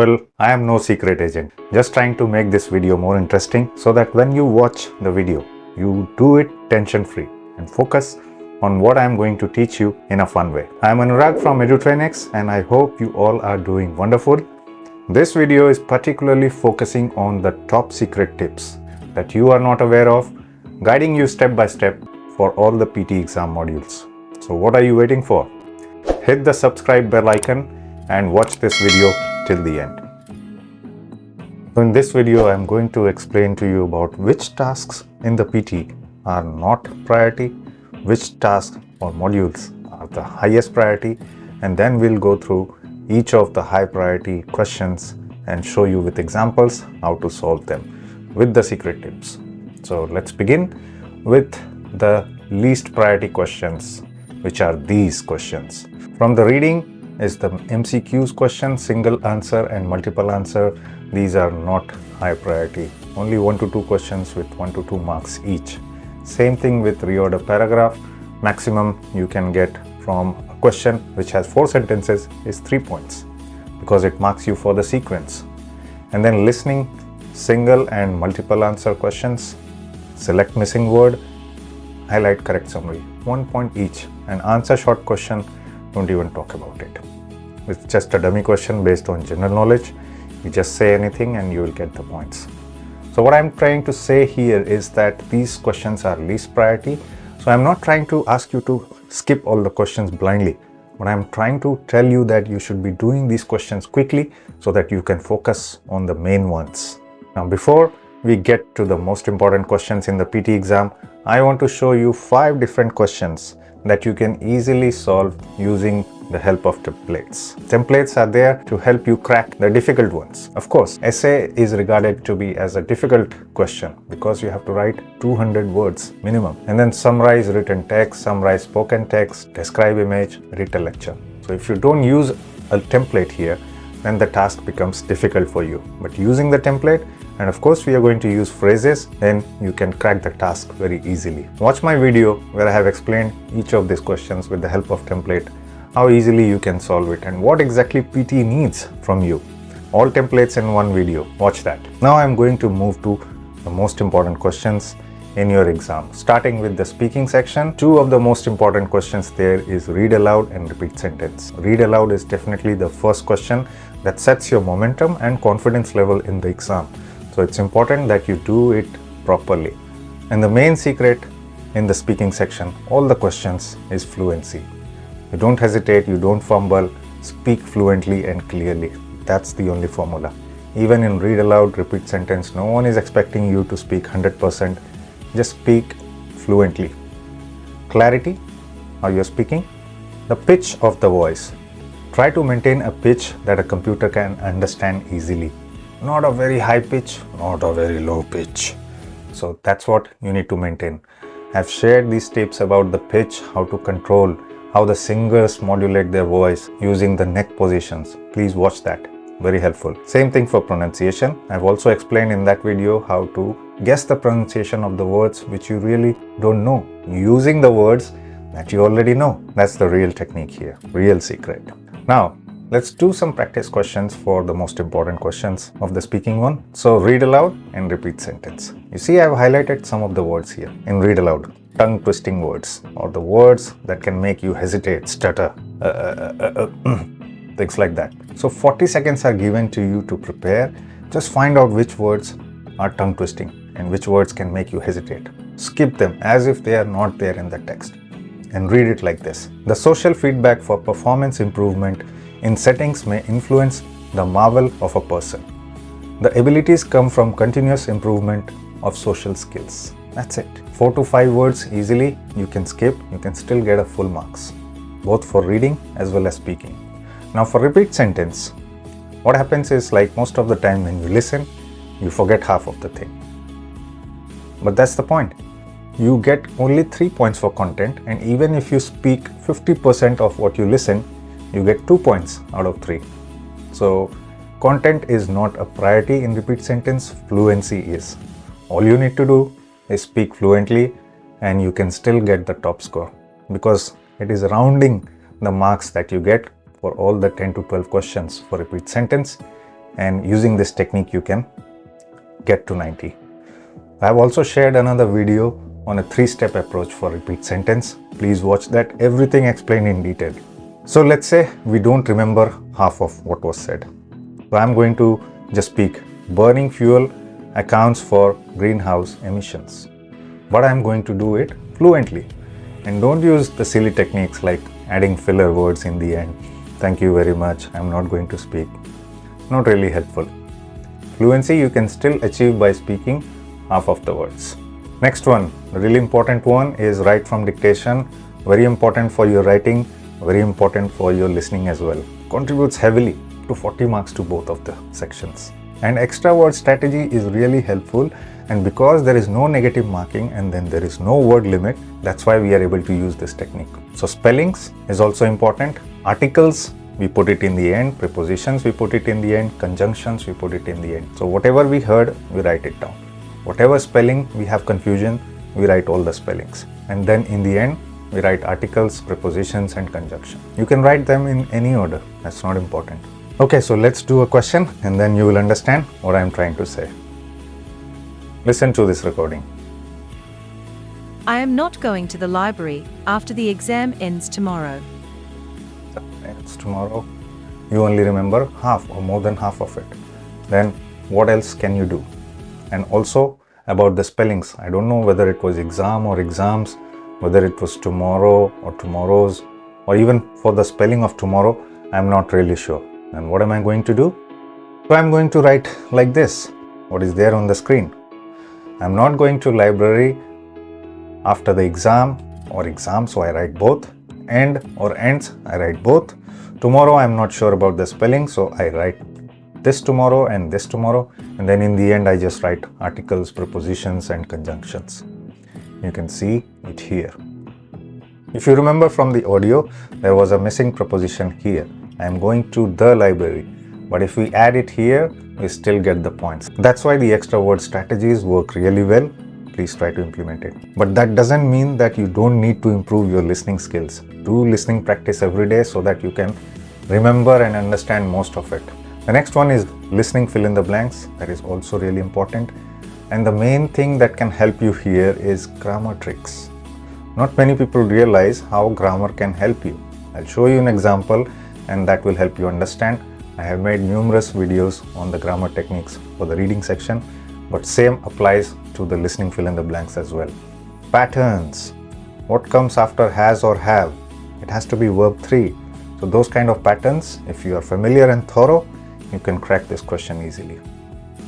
Well, I am no secret agent, just trying to make this video more interesting so that when you watch the video, you do it tension-free and focus on what I am going to teach you in a fun way. I am Anurag from EduTrainX and I hope you all are doing wonderful. This video is particularly focusing on the top secret tips that you are not aware of, guiding you step by step for all the PT exam modules. So what are you waiting for? Hit the subscribe bell icon and watch this video till the end. So in this video, I am going to explain to you about which tasks in the PT are not priority, which tasks or modules are the highest priority, and then we'll go through each of the high priority questions and show you with examples how to solve them with the secret tips. So let's begin with the least priority questions, which are these questions. From the reading is the MCQs question, single answer and multiple answer. These are not high priority. Only 1 to 2 questions with 1 to 2 marks each. Same thing with reorder paragraph. Maximum you can get from a question which has 4 sentences is 3 points because it marks you for the sequence. And then listening, single and multiple answer questions, select missing word, highlight correct summary, 1 point each. And answer short question, don't even talk about it. It's just a dummy question based on general knowledge. You just say anything and you will get the points. So what I'm trying to say here is that these questions are least priority. So I'm not trying to ask you to skip all the questions blindly, but I'm trying to tell you that you should be doing these questions quickly so that you can focus on the main ones. Now, before we get to the most important questions in the PT exam, I want to show you 5 different questions that you can easily solve using the help of templates. Templates are there to help you crack the difficult ones. Of course, essay is regarded to be as a difficult question because you have to write 200 words minimum and then summarize written text, summarize spoken text, describe image, read a lecture. So if you don't use a template here, then the task becomes difficult for you. But using the template, and of course we are going to use phrases, then you can crack the task very easily. Watch my video where I have explained each of these questions with the help of template, how easily you can solve it and what exactly PT needs from you. All templates in one video. Watch that. Now I'm going to move to the most important questions in your exam. Starting with the speaking section, 2 of the most important questions there is read aloud and repeat sentence. Read aloud is definitely the first question that sets your momentum and confidence level in the exam. So it's important that you do it properly. And the main secret in the speaking section, all the questions, is fluency. You don't hesitate, you don't fumble, speak fluently and clearly. That's the only formula. Even in read aloud, repeat sentence, no one is expecting you to speak 100%. Just speak fluently. Clarity, how you're speaking. The pitch of the voice. Try to maintain a pitch that a computer can understand easily. Not a very high pitch, not a very low pitch. So that's what you need to maintain. I've shared these tips about the pitch, how to control, how the singers modulate their voice using the neck positions. Please watch that. Very helpful. Same thing for pronunciation. I've also explained in that video how to guess the pronunciation of the words which you really don't know, using the words that you already know. That's the real technique here, real secret. Now, let's do some practice questions for the most important questions of the speaking one. So read aloud and repeat sentence. You see, I've highlighted some of the words here in read aloud. Tongue twisting words or the words that can make you hesitate, stutter, things like that. So 40 seconds are given to you to prepare. Just find out which words are tongue twisting and which words can make you hesitate. Skip them as if they are not there in the text and read it like this. The social feedback for performance improvement in settings may influence the marvel of a person. The abilities come from continuous improvement of social skills. That's it. 4 to 5 words easily you can skip, you can still get a full marks, both for reading as well as speaking. Now for repeat sentence, what happens is, like most of the time when you listen, you forget half of the thing. But that's the point. You get only 3 points for content, and even if you speak 50% of what you listen, you get 2 points out of 3. So content is not a priority in repeat sentence, fluency is. All you need to do is speak fluently and you can still get the top score because it is rounding the marks that you get for all the 10 to 12 questions for repeat sentence and using this technique you can get to 90. I have also shared another video on a 3-step approach for repeat sentence. Please watch that, everything explained in detail. So let's say we don't remember half of what was said. So I'm going to just speak burning fuel accounts for greenhouse emissions. But I'm going to do it fluently. And don't use the silly techniques like adding filler words in the end. Thank you very much, I'm not going to speak. Not really helpful. Fluency you can still achieve by speaking half of the words. Next one, the really important one is write from dictation. Very important for your writing, very important for your listening as well. Contributes heavily to 40 marks to both of the sections. And extra word strategy is really helpful, and because there is no negative marking and then there is no word limit, that's why we are able to use this technique. So spellings is also important. Articles, we put it in the end. Prepositions, we put it in the end. Conjunctions, we put it in the end. So whatever we heard, we write it down. Whatever spelling we have confusion, we write all the spellings. And then in the end, we write articles, prepositions and conjunction. You can write them in any order. That's not important. Okay, so let's do a question and then you will understand what I'm trying to say. Listen to this recording. I am not going to the library after the exam ends tomorrow. It's tomorrow. You only remember half or more than half of it. Then what else can you do? And also about the spellings. I don't know whether it was exam or exams, whether it was tomorrow or tomorrows, or even for the spelling of tomorrow, I'm not really sure. And what am I going to do? So I'm going to write like this, what is there on the screen. I'm not going to library after the exam or exam, so I write both. End or ends, I write both. Tomorrow I'm not sure about the spelling, so I write this tomorrow and this tomorrow, and then in the end I just write articles, prepositions and conjunctions. You can see it here. If you remember from the audio, there was a missing preposition here. I am going to the library, but if we add it here, we still get the points. That's why the extra word strategies work really well. Please try to implement it. But that doesn't mean that you don't need to improve your listening skills. Do listening practice every day so that you can remember and understand most of it. The next one is listening fill in the blanks. That is also really important. And the main thing that can help you here is grammar tricks. Not many people realize how grammar can help you. I'll show you an example and that will help you understand. I have made numerous videos on the grammar techniques for the reading section, but same applies to the listening fill in the blanks as well. Patterns. What comes after has or have? It has to be verb 3. So those kind of patterns, if you are familiar and thorough, you can crack this question easily.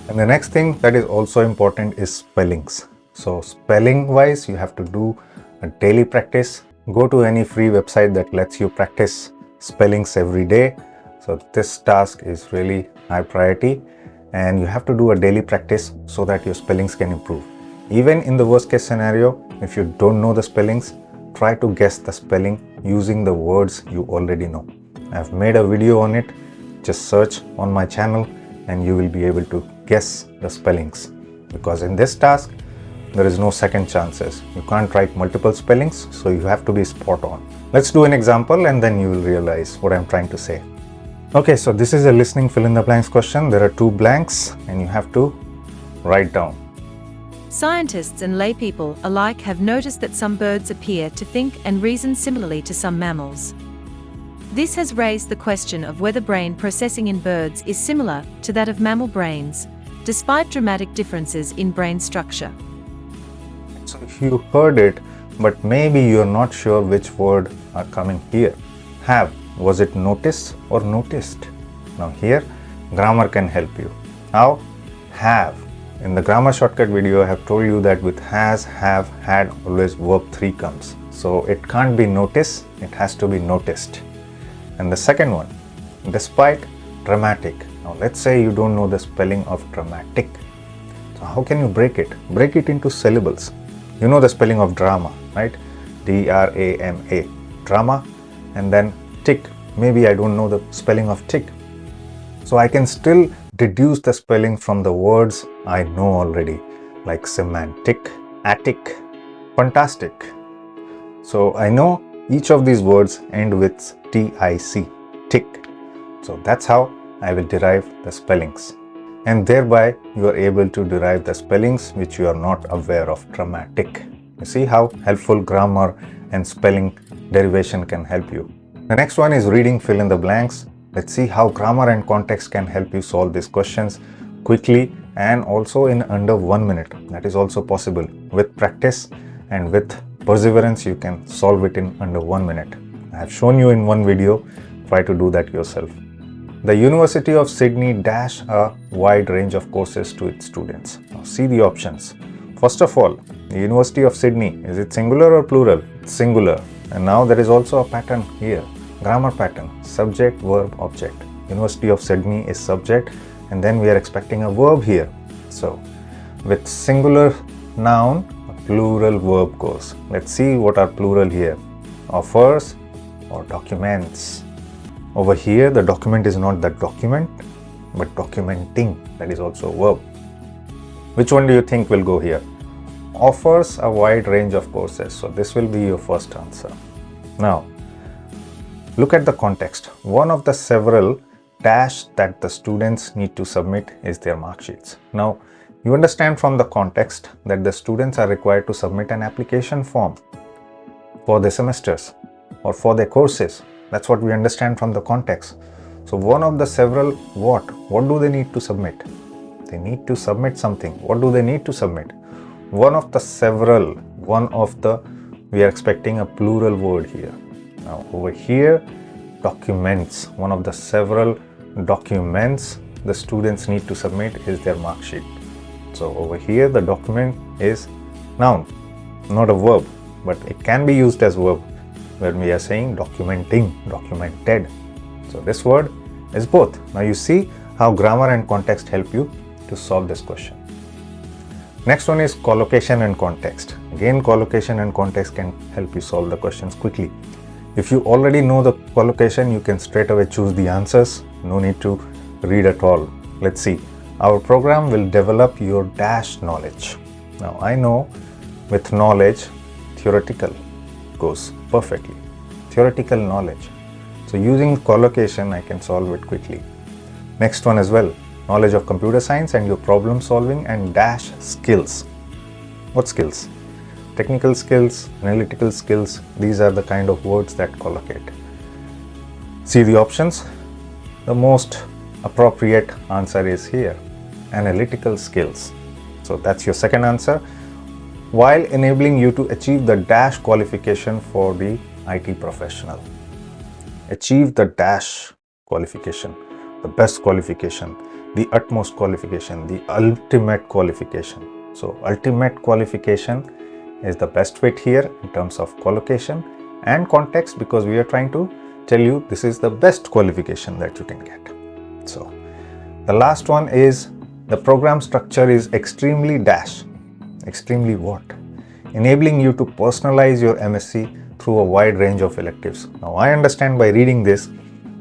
And the next thing that is also important is spellings. So spelling wise, you have to do a daily practice. Go to any free website that lets you practice spellings every day. So this task is really high priority and you have to do a daily practice so that your spellings can improve. Even in the worst case scenario, if you don't know the spellings, try to guess the spelling using the words you already know. I've made a video on it. Just search on my channel and you will be able to guess the spellings. Because in this task, there is no second chances. You can't write multiple spellings, so you have to be spot on. Let's do an example and then you will realize what I'm trying to say. Okay, so this is a listening fill in the blanks question. There are 2 blanks and you have to write down. Scientists and laypeople alike have noticed that some birds appear to think and reason similarly to some mammals. This has raised the question of whether brain processing in birds is similar to that of mammal brains, despite dramatic differences in brain structure. So if you heard it, but maybe you're not sure which word are coming here. Have, was it notice or noticed? Now here, grammar can help you. How? Have. In the grammar shortcut video, I have told you that with has, have, had, always verb 3 comes. So it can't be notice, it has to be noticed. And the second one, despite dramatic. Now let's say you don't know the spelling of dramatic. So how can you break it? Break it into syllables. You know the spelling of drama, right? D-R-A-M-A, drama, and then tick. Maybe I don't know the spelling of tick. So I can still deduce the spelling from the words I know already, like semantic, attic, fantastic. So I know each of these words end with T-I-C, tick. So that's how I will derive the spellings. And thereby you are able to derive the spellings which you are not aware of. Dramatic. You see how helpful grammar and spelling derivation can help you. The next one is reading fill in the blanks. Let's see how grammar and context can help you solve these questions quickly and also in under 1 minute. That is also possible. With practice and with perseverance, you can solve it in under 1 minute. I have shown you in one video. Try to do that yourself. The University of Sydney dash a wide range of courses to its students. Now see the options. First of all, the University of Sydney, is it singular or plural? It's singular. And now there is also a pattern here. Grammar pattern. Subject, verb, object. University of Sydney is subject and then we are expecting a verb here. So with singular noun, a plural verb goes. Let's see what are plural here. Offers or documents. Over here, the document is not the document, but documenting. That is also a verb. Which one do you think will go here? Offers a wide range of courses. So this will be your first answer. Now, look at the context. One of the several dash that the students need to submit is their mark sheets. Now, you understand from the context that the students are required to submit an application form for the semesters or for their courses. That's what we understand from the context. So one of the several what do they need to submit? They need to submit something. What do they need to submit? One of the several, we are expecting a plural word here. Now over here, documents, one of the several documents the students need to submit is their mark sheet. So over here, the document is noun, not a verb, but it can be used as verb when we are saying documenting, documented. So this word is both. Now you see how grammar and context help you to solve this question. Next one is collocation and context. Again, collocation and context can help you solve the questions quickly. If you already know the collocation, you can straight away choose the answers. No need to read at all. Let's see. Our program will develop your dash knowledge. Now I know with knowledge, theoretical goes perfectly. Theoretical knowledge. So using collocation, I can solve it quickly. Next one as well. Knowledge of computer science and your problem solving and dash skills. What skills? Technical skills, analytical skills. These are the kind of words that collocate. See the options. The most appropriate answer is here. Analytical skills. So that's your second answer. While enabling you to achieve the dash qualification for the IT professional. Achieve the dash qualification, the best qualification, the utmost qualification, the ultimate qualification. So ultimate qualification is the best fit here in terms of collocation and context, because we are trying to tell you this is the best qualification that you can get. So the last one is the program structure is extremely dash. Extremely what? Enabling you to personalize your MSc through a wide range of electives. Now I understand by reading this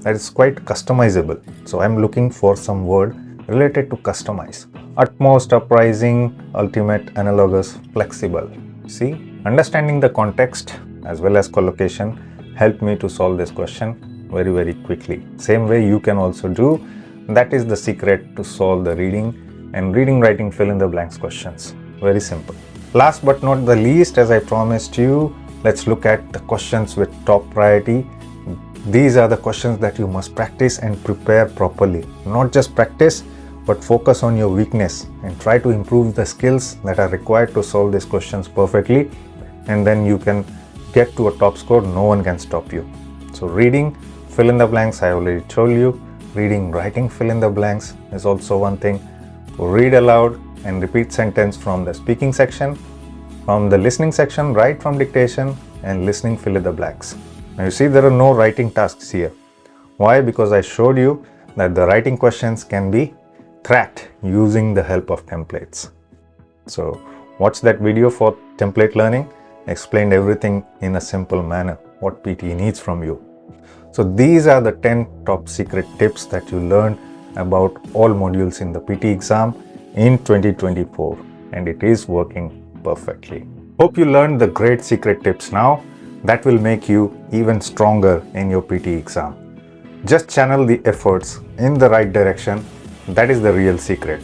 that it's quite customizable. So I'm looking for some word related to customize. Utmost, uprising, ultimate, analogous, flexible. See, understanding the context as well as collocation helped me to solve this question very, very quickly. Same way you can also do. That is the secret to solve the reading and reading, writing, fill in the blanks questions. Very simple. Last but not the least, as I promised you, let's look at the questions with top priority. These are the questions that you must practice and prepare properly. Not just practice, but focus on your weakness and try to improve the skills that are required to solve these questions perfectly. And then you can get to a top score. No one can stop you. So reading, fill in the blanks, I already told you. Reading, writing, fill in the blanks is also one thing. Read aloud and repeat sentence from the speaking section. From the listening section, write from dictation, and listening, fill in the blanks. Now you see there are no writing tasks here. Why? Because I showed you that the writing questions can be cracked using the help of templates. So watch that video for template learning. Explained everything in a simple manner, what PTE needs from you. So these are the 10 top secret tips that you learn about all modules in the PT exam in 2024, and it is working perfectly. Hope you learned the great secret tips now. That will make you even stronger in your PT exam. Just channel the efforts in the right direction. That is the real secret.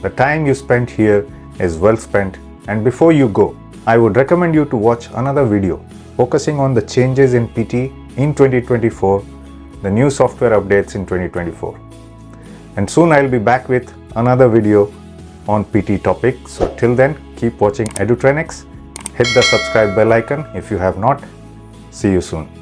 The time you spent here is well spent, and before you go, I would recommend you to watch another video focusing on the changes in PT in 2024, the new software updates in 2024. And soon I'll be back with another video on PT topic. So till then, keep watching EduTrenX. Hit the subscribe bell icon if you have not. See you soon.